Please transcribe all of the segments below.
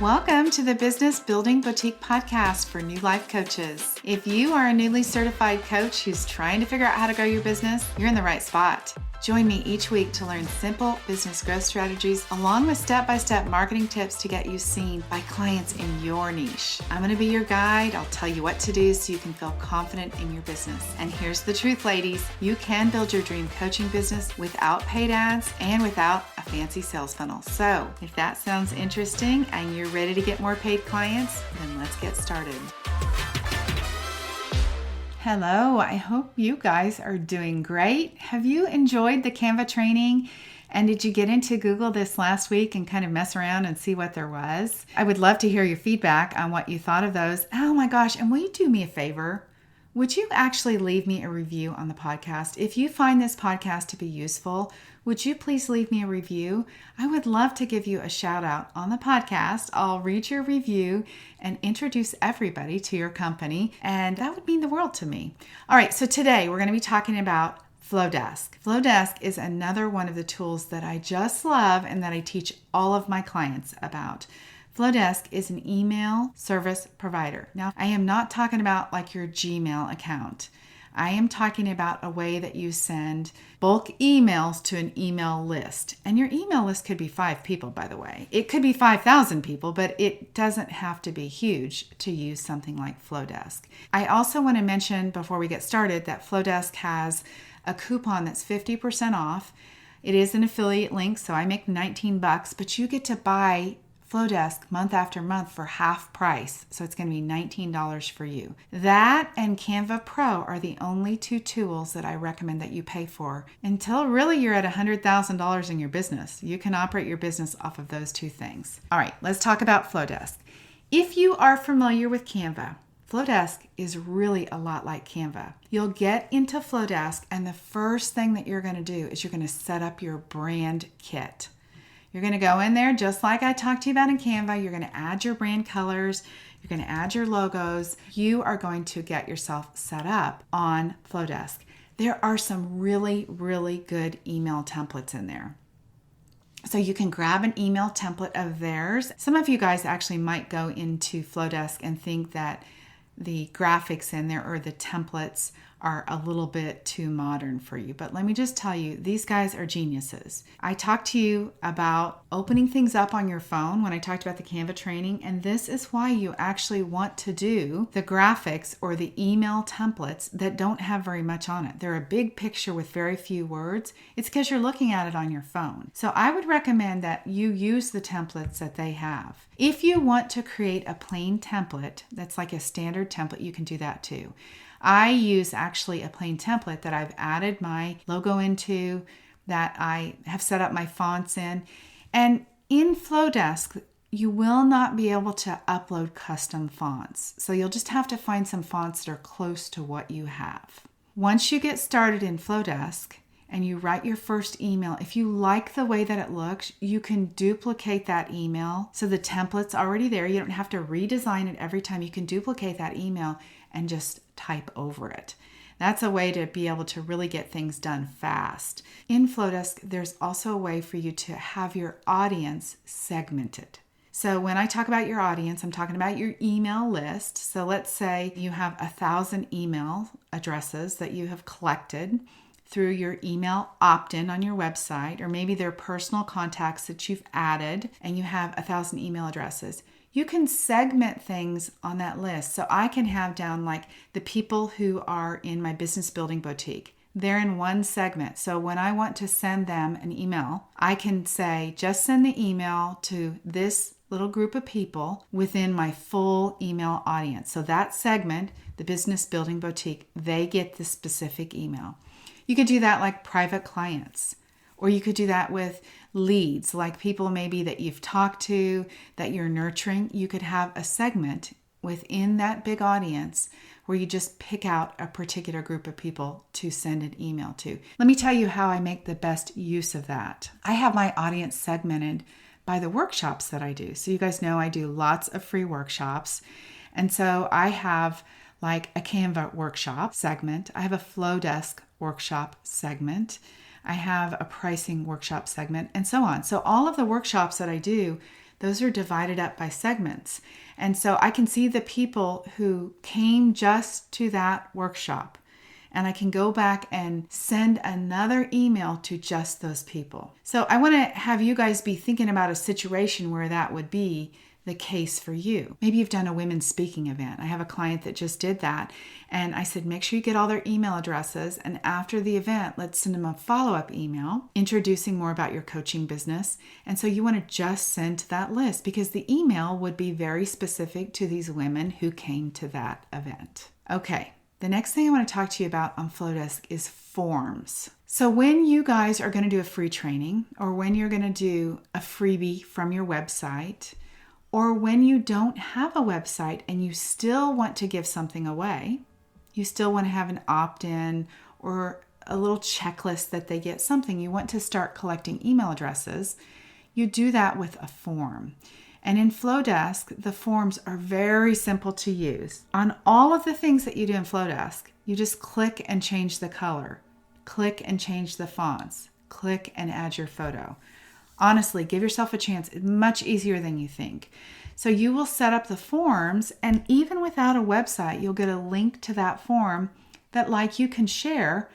Welcome to the Business Building Boutique podcast for new life coaches. If you are a newly certified coach who's trying to figure out how to grow your business, you're in the right spot. Join me each week to learn simple business growth strategies along with step-by-step marketing tips to get you seen by clients in your niche. I'm going to be your guide. I'll tell you what to do so you can feel confident in your business. And here's the truth, ladies. You can build your dream coaching business without paid ads and without a fancy sales funnel. So if that sounds interesting and you're ready to get more paid clients, then let's get started. Hello, I hope you guys are doing great. Have you enjoyed the Canva training? And did you get into Google this last week and kind of mess around and see what there was? I would love to hear your feedback on what you thought of those. Oh my gosh, and will you do me a favor? Would you actually leave me a review on the podcast? If you find this podcast to be useful, would you please leave me a review? I would love to give you a shout out on the podcast. I'll read your review and introduce everybody to your company, and that would mean the world to me. All right, so today we're going to be talking about Flowdesk. Flowdesk is another one of the tools that I just love and that I teach all of my clients about. Flowdesk is an email service provider. Now, I am not talking about like your Gmail account. I am talking about a way that you send bulk emails to an email list. And your email list could be 5 people, by the way. It could be 5,000 people, but it doesn't have to be huge to use something like Flowdesk. I also want to mention before we get started that Flowdesk has a coupon that's 50% off. It is an affiliate link, so I make $19, but you get to buy Flowdesk month after month for half price. So it's going to be $19 for you. That and Canva Pro are the only 2 tools that I recommend that you pay for until really you're at $100,000 in your business. You can operate your business off of those 2 things. All right, let's talk about Flowdesk. If you are familiar with Canva, Flowdesk is really a lot like Canva. You'll get into Flowdesk and the first thing that you're going to do is you're going to set up your brand kit. You're going to go in there just like I talked to you about in Canva. You're going to add your brand colors. You're going to add your logos. You are going to get yourself set up on Flowdesk. There are some really, really good email templates in there. So you can grab an email template of theirs. Some of you guys actually might go into Flowdesk and think that the graphics in there or the templates are a little bit too modern for you. But let me just tell you, these guys are geniuses. I talked to you about opening things up on your phone when I talked about the Canva training, and this is why you actually want to do the graphics or the email templates that don't have very much on it. They're a big picture with very few words. It's because you're looking at it on your phone. So I would recommend that you use the templates that they have. If you want to create a plain template that's like a standard template, you can do that too. I use actually a plain template that I've added my logo into, that I have set up my fonts in. And in Flowdesk, you will not be able to upload custom fonts. So you'll just have to find some fonts that are close to what you have. Once you get started in Flowdesk and you write your first email, if you like the way that it looks, you can duplicate that email. So the template's already there. You don't have to redesign it every time. You can duplicate that email and just type over it. That's a way to be able to really get things done fast. In Flowdesk, there's also a way for you to have your audience segmented. So when I talk about your audience, I'm talking about your email list. So let's say you have 1,000 email addresses that you have collected through your email opt-in on your website, or maybe they're personal contacts that you've added and you have 1,000 email addresses. You can segment things on that list. So I can have down like the people who are in my business building boutique. They're in one segment. So when I want to send them an email, I can say, just send the email to this little group of people within my full email audience. So that segment, the business building boutique, they get the specific email. You could do that like private clients, or you could do that with leads, like people maybe that you've talked to, that you're nurturing. You could have a segment within that big audience where you just pick out a particular group of people to send an email to. Let me tell you how I make the best use of that. I have my audience segmented by the workshops that I do. So you guys know I do lots of free workshops. And so I have like a Canva workshop segment. I have a Flowdesk workshop segment. I have a pricing workshop segment, and so on. So all of the workshops that I do, those are divided up by segments. And so I can see the people who came just to that workshop, and I can go back and send another email to just those people. So I want to have you guys be thinking about a situation where that would be the case for you. Maybe you've done a women's speaking event. I have a client that just did that. And I said, make sure you get all their email addresses. And after the event, let's send them a follow-up email introducing more about your coaching business. And so you want to just send to that list because the email would be very specific to these women who came to that event. Okay. The next thing I want to talk to you about on Flowdesk is forms. So when you guys are going to do a free training, or when you're going to do a freebie from your website, or when you don't have a website and you still want to give something away, you still want to have an opt-in or a little checklist that they get something, you want to start collecting email addresses, you do that with a form. And in Flowdesk, the forms are very simple to use. On all of the things that you do in Flowdesk, you just click and change the color, click and change the fonts, click and add your photo. Honestly, give yourself a chance. It's much easier than you think. So you will set up the forms, and even without a website, you'll get a link to that form that you can share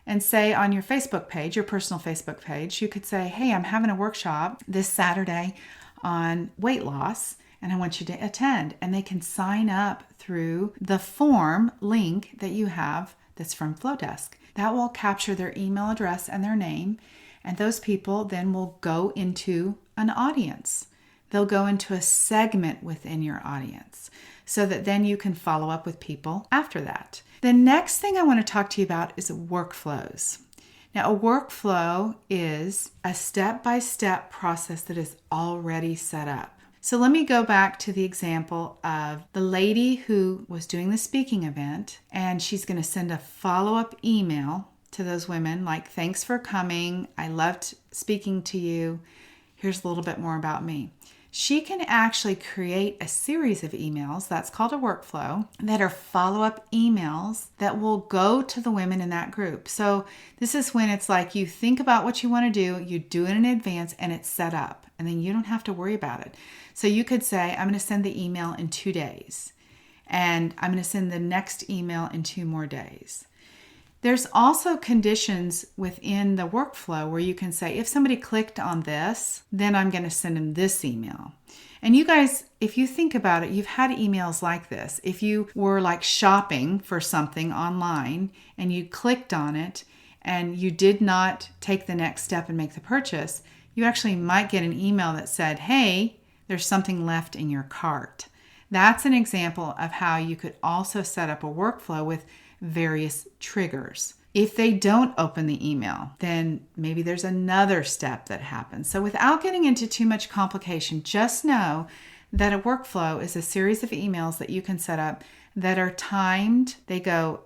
and say on your Facebook page, your personal Facebook page, you could say, hey, I'm having a workshop this Saturday on weight loss, and I want you to attend. And they can sign up through the form link that you have that's from Flowdesk. That will capture their email address and their name, and those people then will go into an audience. They'll go into a segment within your audience so that then you can follow up with people after that. The next thing I want to talk to you about is workflows. Now, a workflow is a step-by-step process that is already set up. So let me go back to the example of the lady who was doing the speaking event, and she's going to send a follow-up email to those women like, thanks for coming. I loved speaking to you. Here's a little bit more about me. She can actually create a series of emails, that's called a workflow, that are follow-up emails that will go to the women in that group. So this is when it's like you think about what you want to do, you do it in advance, and it's set up. And then you don't have to worry about it. So you could say, I'm going to send the email in 2 days. And I'm going to send the next email in 2 more days. There's also conditions within the workflow where you can say, if somebody clicked on this, then I'm going to send them this email. And you guys, if you think about it, you've had emails like this. If you were like shopping for something online and you clicked on it and you did not take the next step and make the purchase, you actually might get an email that said, hey, there's something left in your cart. That's an example of how you could also set up a workflow with various triggers. If they don't open the email, then maybe there's another step that happens. So without getting into too much complication, just know that a workflow is a series of emails that you can set up that are timed. They go,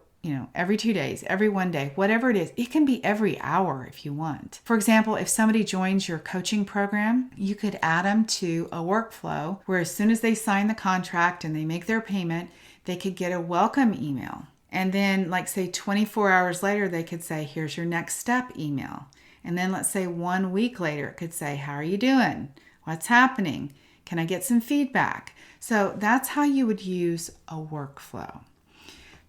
every 2 days, every 1 day, whatever it is. It can be every hour if you want. For example, if somebody joins your coaching program, you could add them to a workflow where as soon as they sign the contract and they make their payment, they could get a welcome email. And then say 24 hours later, they could say, here's your next step email. And then let's say 1 week later, it could say, how are you doing? What's happening? Can I get some feedback? So that's how you would use a workflow.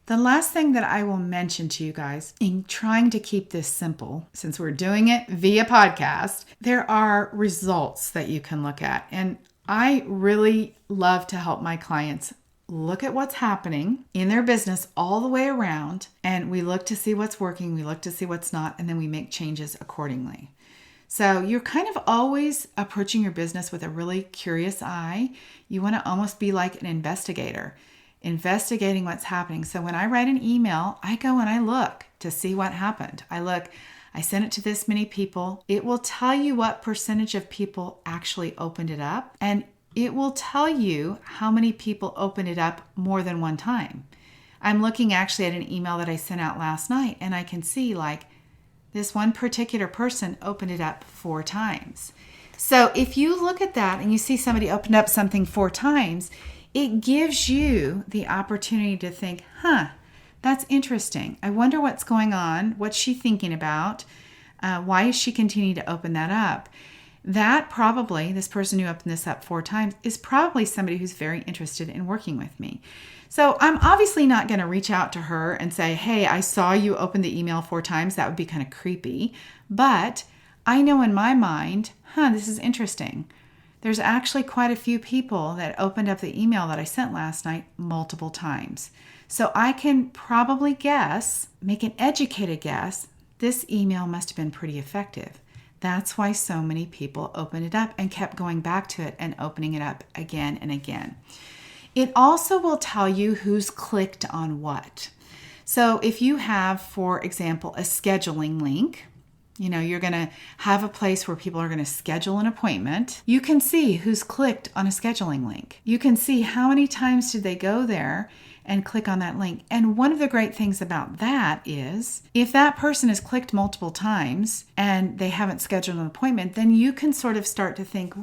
The last thing that I will mention to you guys in trying to keep this simple, since we're doing it via podcast, there are results that you can look at. And I really love to help my clients look at what's happening in their business all the way around, and we look to see what's working, we look to see what's not, and then we make changes accordingly. So you're kind of always approaching your business with a really curious eye. You want to almost be like an investigator, investigating what's happening. So when I write an email, I go and I look to see what happened. I sent it to this many people. It will tell you what percentage of people actually opened it up, and it will tell you how many people opened it up more than one time. I'm looking actually at an email that I sent out last night, and I can see this one particular person opened it up 4 times. So if you look at that and you see somebody opened up something 4 times, it gives you the opportunity to think, that's interesting. I wonder what's going on. What's she thinking about? Why is she continuing to open that up? That probably, this person who opened this up 4 times, is probably somebody who's very interested in working with me. So I'm obviously not going to reach out to her and say, hey, I saw you open the email 4 times. That would be kind of creepy. But I know in my mind, this is interesting. There's actually quite a few people that opened up the email that I sent last night multiple times. So I can probably guess, make an educated guess, this email must have been pretty effective. That's why so many people opened it up and kept going back to it and opening it up again and again. It also will tell you who's clicked on what. So if you have, for example, a scheduling link, you're going to have a place where people are going to schedule an appointment. You can see who's clicked on a scheduling link. You can see how many times did they go there and click on that link. And one of the great things about that is if that person has clicked multiple times and they haven't scheduled an appointment, then you can sort of start to think,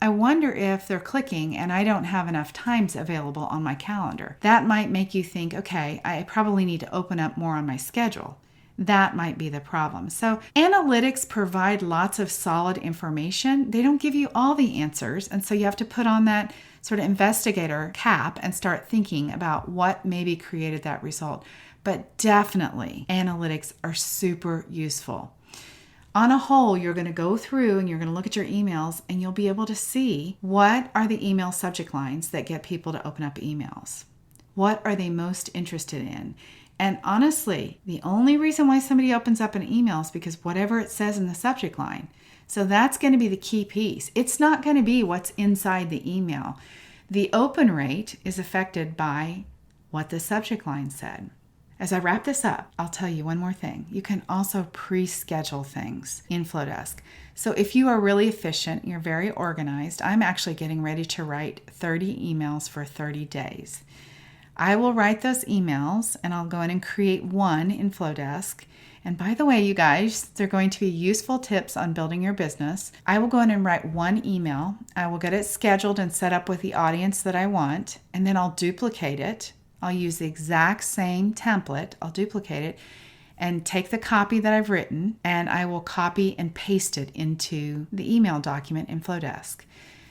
I wonder if they're clicking and I don't have enough times available on my calendar. That might make you think, okay, I probably need to open up more on my schedule. That might be the problem. So analytics provide lots of solid information. They don't give you all the answers. And so you have to put on that sort of investigator cap and start thinking about what maybe created that result. But definitely analytics are super useful. On a whole, you're going to go through and you're going to look at your emails and you'll be able to see what are the email subject lines that get people to open up emails. What are they most interested in? And honestly, the only reason why somebody opens up an email is because whatever it says in the subject line. So that's going to be the key piece. It's not going to be what's inside the email. The open rate is affected by what the subject line said. As I wrap this up, I'll tell you one more thing. You can also pre-schedule things in Flowdesk. So if you are really efficient, you're very organized, I'm actually getting ready to write 30 emails for 30 days. I will write those emails and I'll go in and create one in Flowdesk. And by the way, you guys, they're going to be useful tips on building your business. I will go in and write one email. I will get it scheduled and set up with the audience that I want, and then I'll duplicate it. I'll use the exact same template. I'll duplicate it and take the copy that I've written, and I will copy and paste it into the email document in Flowdesk.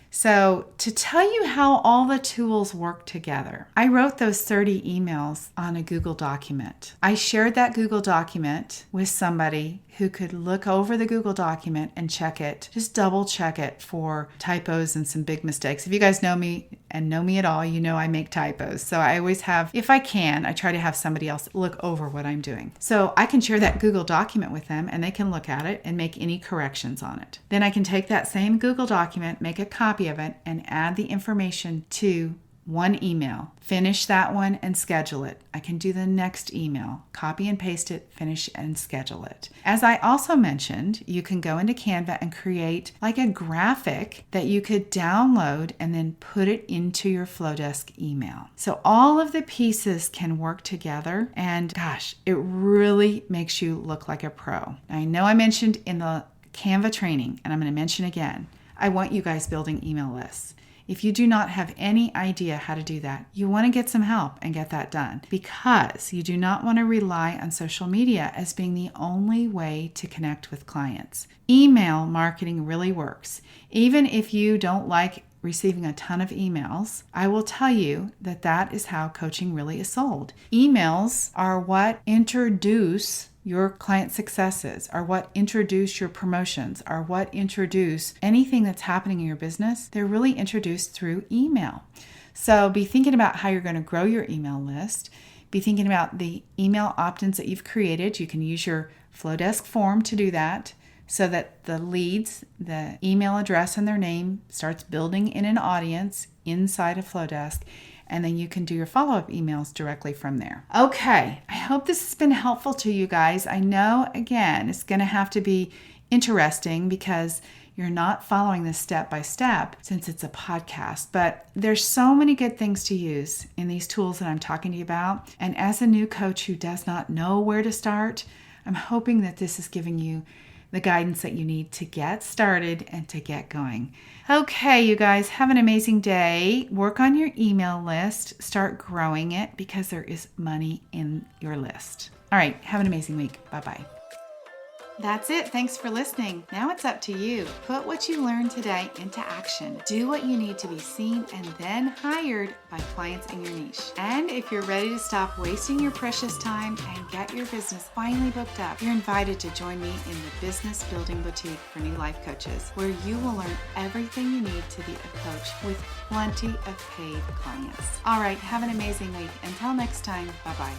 So to tell you how all the tools work together, I wrote those 30 emails on a Google document. I shared that Google document with somebody who could look over the Google document and check it, just double check it for typos and some big mistakes. If you guys know me and know me at all, you know I make typos. So I always have, if I can, I try to have somebody else look over what I'm doing. So I can share that Google document with them and they can look at it and make any corrections on it. Then I can take that same Google document, make a copy of it, and add the information to one email, finish that one and schedule it. I can do the next email, copy and paste it, finish and schedule it. As I also mentioned, you can go into Canva and create like a graphic that you could download and then put it into your Flowdesk email. So all of the pieces can work together and gosh, it really makes you look like a pro. I know I mentioned in the Canva training, and I'm going to mention again, I want you guys building email lists. If you do not have any idea how to do that, you want to get some help and get that done because you do not want to rely on social media as being the only way to connect with clients. Email marketing really works. Even if you don't like receiving a ton of emails, I will tell you that that is how coaching really is sold. Emails are what introduce your client successes, are what introduce your promotions, are what introduce anything that's happening in your business. They're really introduced through email. So be thinking about how you're going to grow your email list. Be thinking about the email opt-ins that you've created. You can use your Flowdesk form to do that so that the leads, the email address and their name starts building in an audience inside of Flowdesk. And then you can do your follow-up emails directly from there. Okay, I hope this has been helpful to you guys. I know, again, it's going to have to be interesting because you're not following this step by step since it's a podcast, but there's so many good things to use in these tools that I'm talking to you about. And as a new coach who does not know where to start, I'm hoping that this is giving you the guidance that you need to get started and to get going. Okay, you guys, have an amazing day. Work on your email list. Start growing it because there is money in your list. All right, have an amazing week. Bye-bye. That's it. Thanks for listening. Now it's up to you. Put what you learned today into action. Do what you need to be seen and then hired by clients in your niche. And if you're ready to stop wasting your precious time and get your business finally booked up, you're invited to join me in the Business Building Boutique for New Life Coaches, where you will learn everything you need to be a coach with plenty of paid clients. All right, have an amazing week. Until next time, bye-bye.